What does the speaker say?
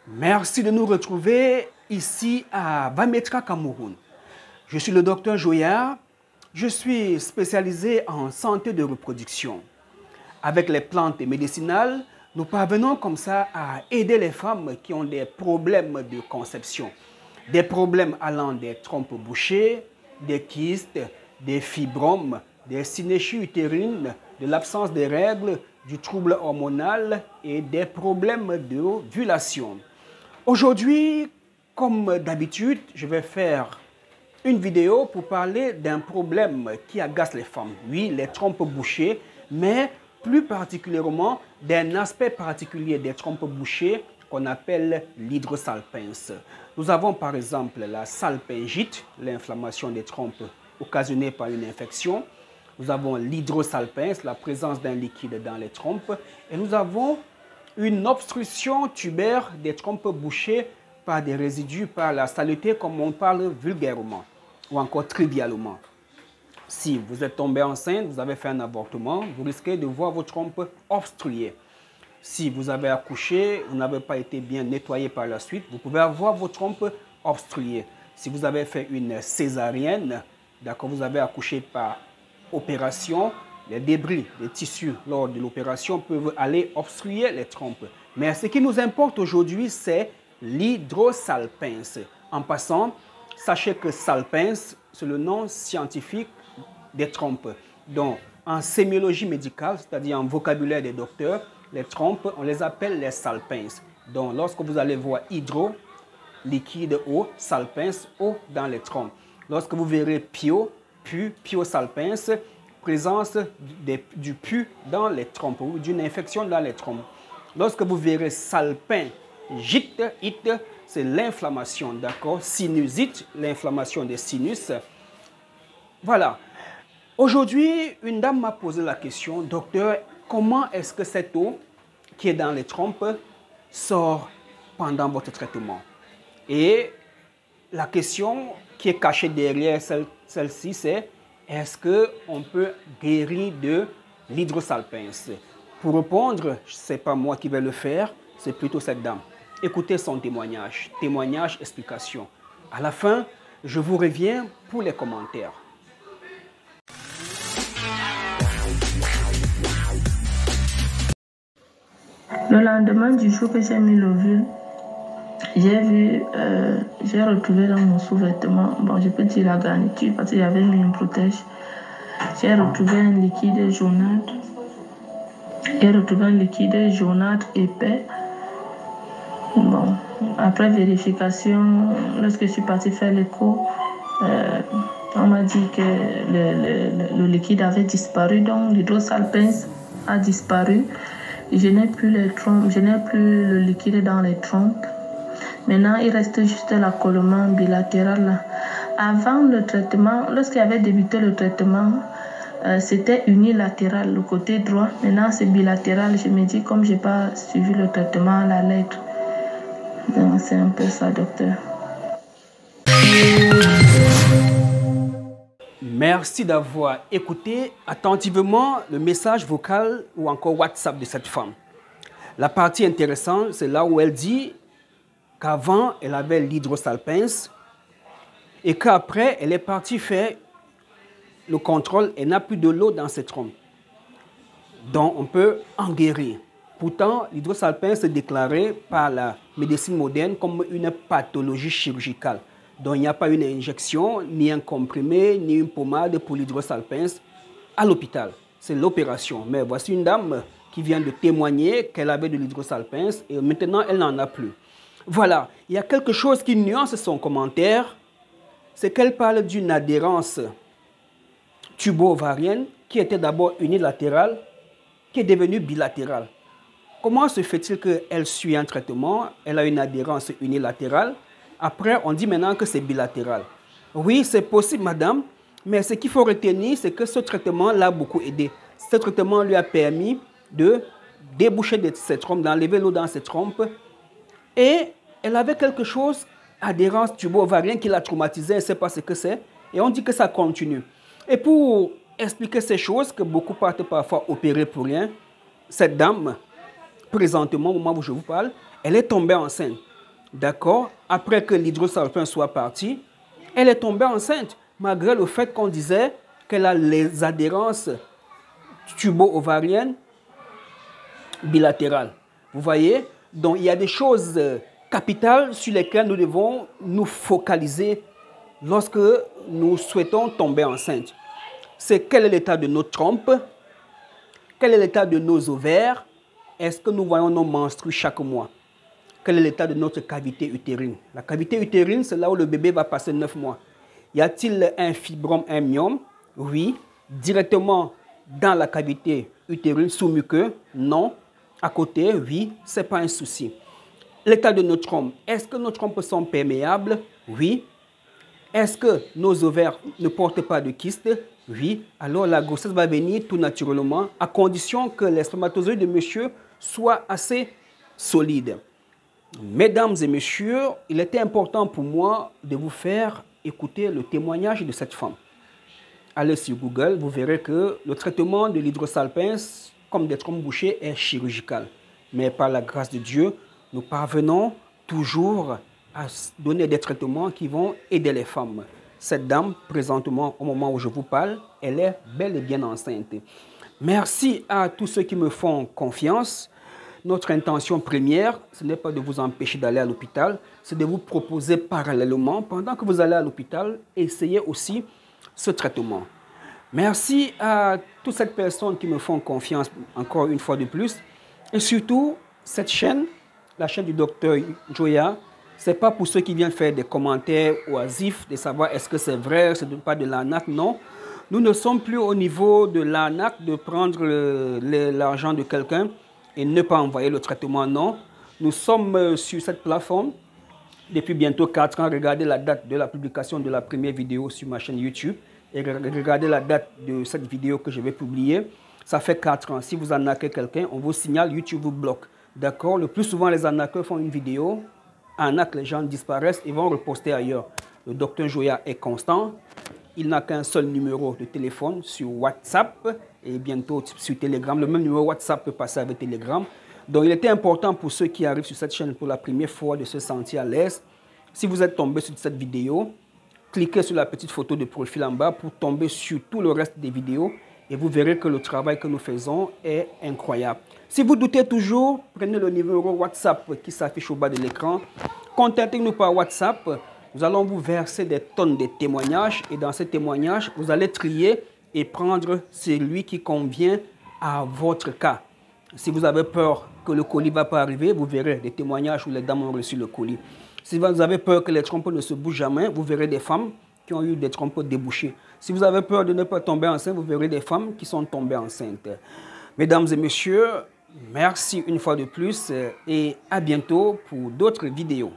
Merci de nous retrouver ici à Vametra, Cameroun. Je suis le docteur Joya. Je suis spécialisé en santé de reproduction. Avec les plantes médicinales, nous parvenons comme ça à aider les femmes qui ont des problèmes de conception. Des problèmes allant des trompes bouchées, des kystes, des fibromes, des synéchies utérines, de l'absence des règles, du trouble hormonal et des problèmes d'ovulation. Aujourd'hui, comme d'habitude, je vais faire une vidéo pour parler d'un problème qui agace les femmes. Oui, les trompes bouchées, mais plus particulièrement d'un aspect particulier des trompes bouchées qu'on appelle l'hydrosalpince. Nous avons par exemple la salpingite, l'inflammation des trompes occasionnée par une infection. Nous avons l'hydrosalpince, la présence d'un liquide dans les trompes. Et nous avons une obstruction tubaire des trompes bouchées par des résidus, par la saleté, comme on parle vulgairement, ou encore trivialement. Si vous êtes tombé enceinte, vous avez fait un avortement, vous risquez de voir vos trompes obstruées. Si vous avez accouché, vous n'avez pas été bien nettoyé par la suite, vous pouvez avoir vos trompes obstruées. Si vous avez fait une césarienne, d'accord, vous avez accouché par opération, les débris des tissus lors de l'opération peuvent aller obstruer les trompes. Mais ce qui nous importe aujourd'hui, c'est l'hydrosalpince. En passant, sachez que salpince, c'est le nom scientifique des trompes. Donc, en sémiologie médicale, c'est-à-dire en vocabulaire des docteurs, les trompes, on les appelle les salpinces. Donc, lorsque vous allez voir hydro, liquide eau, salpince, eau dans les trompes. Lorsque vous verrez pyosalpince, présence du pus dans les trompes ou d'une infection dans les trompes. Lorsque vous verrez salpingite, c'est l'inflammation, d'accord? Sinusite, l'inflammation des sinus. Voilà. Aujourd'hui, une dame m'a posé la question, docteur, comment est-ce que cette eau qui est dans les trompes sort pendant votre traitement? Et la question qui est cachée derrière celle-ci, c'est est-ce qu'on peut guérir de l'hydrosalpince? Pour répondre, ce n'est pas moi qui vais le faire, c'est plutôt cette dame. Écoutez son témoignage, explication. À la fin, je vous reviens pour les commentaires. Le lendemain du jour que j'ai mis l'ovule, j'ai retrouvé dans mon sous-vêtement, bon, je peux dire la garniture parce qu'il y avait mis une protège. J'ai retrouvé un liquide jaunâtre. J'ai retrouvé un liquide jaunâtre épais. Bon, après vérification, lorsque je suis partie faire l'écho, on m'a dit que le liquide avait disparu, donc l'hydrosalpince a disparu. Je n'ai plus les trompes, je n'ai plus le liquide dans les trompes. Maintenant, il reste juste l'accolement bilatéral là. Avant le traitement, lorsqu'il avait débuté le traitement, c'était unilatéral, le côté droit. Maintenant, c'est bilatéral. Je me dis, comme je n'ai pas suivi le traitement à la lettre. Donc, c'est un peu ça, docteur. Merci d'avoir écouté attentivement le message vocal ou encore WhatsApp de cette femme. La partie intéressante, c'est là où elle dit qu'avant, elle avait l'hydrosalpince et qu'après, elle est partie faire le contrôle et n'a plus de l'eau dans ses trompes. Donc, on peut en guérir. Pourtant, l'hydrosalpince est déclarée par la médecine moderne comme une pathologie chirurgicale. Donc, il n'y a pas une injection, ni un comprimé, ni une pommade pour l'hydrosalpince à l'hôpital. C'est l'opération. Mais voici une dame qui vient de témoigner qu'elle avait de l'hydrosalpince et maintenant, elle n'en a plus. Voilà, il y a quelque chose qui nuance son commentaire, c'est qu'elle parle d'une adhérence tubo-ovarienne qui était d'abord unilatérale, qui est devenue bilatérale. Comment se fait-il qu'elle suit un traitement, elle a une adhérence unilatérale, après on dit maintenant que c'est bilatéral? Oui, c'est possible, madame, mais ce qu'il faut retenir, c'est que ce traitement l'a beaucoup aidé. Ce traitement lui a permis de déboucher de ses trompes, d'enlever l'eau dans ses trompes. Et elle avait quelque chose, adhérence tubo-ovarienne, qui l'a traumatisée, elle ne sait pas ce que c'est. Et on dit que ça continue. Et pour expliquer ces choses, que beaucoup partent parfois opérer pour rien, cette dame, présentement, au moment où je vous parle, elle est tombée enceinte. D'accord? Après que l'hydrosalpin soit parti, elle est tombée enceinte, malgré le fait qu'on disait qu'elle a les adhérences tubo-ovariennes bilatérales. Vous voyez? Donc, il y a des choses capitales sur lesquelles nous devons nous focaliser lorsque nous souhaitons tomber enceinte. C'est quel est l'état de nos trompes? Quel est l'état de nos ovaires? Est-ce que nous voyons nos menstrues chaque mois? Quel est l'état de notre cavité utérine? La cavité utérine, c'est là où le bébé va passer 9 mois. Y a-t-il un fibrome, un myome? Oui. Directement dans la cavité utérine sous-muqueux? Non. À côté? Oui. Ce n'est pas un souci. L'état de nos trompes. Est-ce que nos trompes sont perméables? Oui. Est-ce que nos ovaires ne portent pas de kyste? Oui. Alors la grossesse va venir tout naturellement, à condition que les spermatozoïdes de monsieur soient assez solides. Mesdames et messieurs, il était important pour moi de vous faire écouter le témoignage de cette femme. Allez sur Google, vous verrez que le traitement de l'hydrosalpin, comme des trompes bouchées, est chirurgical. Mais par la grâce de Dieu, nous parvenons toujours à donner des traitements qui vont aider les femmes. Cette dame, présentement, au moment où je vous parle, elle est bel et bien enceinte. Merci à tous ceux qui me font confiance. Notre intention première, ce n'est pas de vous empêcher d'aller à l'hôpital, c'est de vous proposer parallèlement, pendant que vous allez à l'hôpital, essayer aussi ce traitement. Merci à toutes ces personnes qui me font confiance, encore une fois de plus. Et surtout, cette chaîne, la chaîne du docteur Joya, ce n'est pas pour ceux qui viennent faire des commentaires oisifs, de savoir est-ce que c'est vrai, ce n'est pas de l'arnaque, non. Nous ne sommes plus au niveau de l'arnaque, de prendre l'argent de quelqu'un et ne pas envoyer le traitement, non. Nous sommes sur cette plateforme depuis bientôt 4 ans. Regardez la date de la publication de la première vidéo sur ma chaîne YouTube et regardez la date de cette vidéo que je vais publier. Ça fait 4 ans. Si vous arnaquez quelqu'un, on vous signale, YouTube vous bloque. D'accord? Le plus souvent, les arnaqueurs font une vidéo, arnaquent, les gens disparaissent et vont reposter ailleurs. Le docteur Joya est constant. Il n'a qu'un seul numéro de téléphone sur WhatsApp et bientôt sur Telegram. Le même numéro WhatsApp peut passer avec Telegram. Donc, il était important pour ceux qui arrivent sur cette chaîne pour la première fois de se sentir à l'aise. Si vous êtes tombé sur cette vidéo, cliquez sur la petite photo de profil en bas pour tomber sur tout le reste des vidéos et vous verrez que le travail que nous faisons est incroyable. Si vous doutez toujours, prenez le numéro WhatsApp qui s'affiche au bas de l'écran. Contactez-nous par WhatsApp. Nous allons vous verser des tonnes de témoignages et dans ces témoignages, vous allez trier et prendre celui qui convient à votre cas. Si vous avez peur que le colis ne va pas arriver, vous verrez des témoignages où les dames ont reçu le colis. Si vous avez peur que les trompes ne se bougent jamais, vous verrez des femmes qui ont eu des trompes débouchées. Si vous avez peur de ne pas tomber enceinte, vous verrez des femmes qui sont tombées enceintes. Mesdames et messieurs, merci une fois de plus et à bientôt pour d'autres vidéos.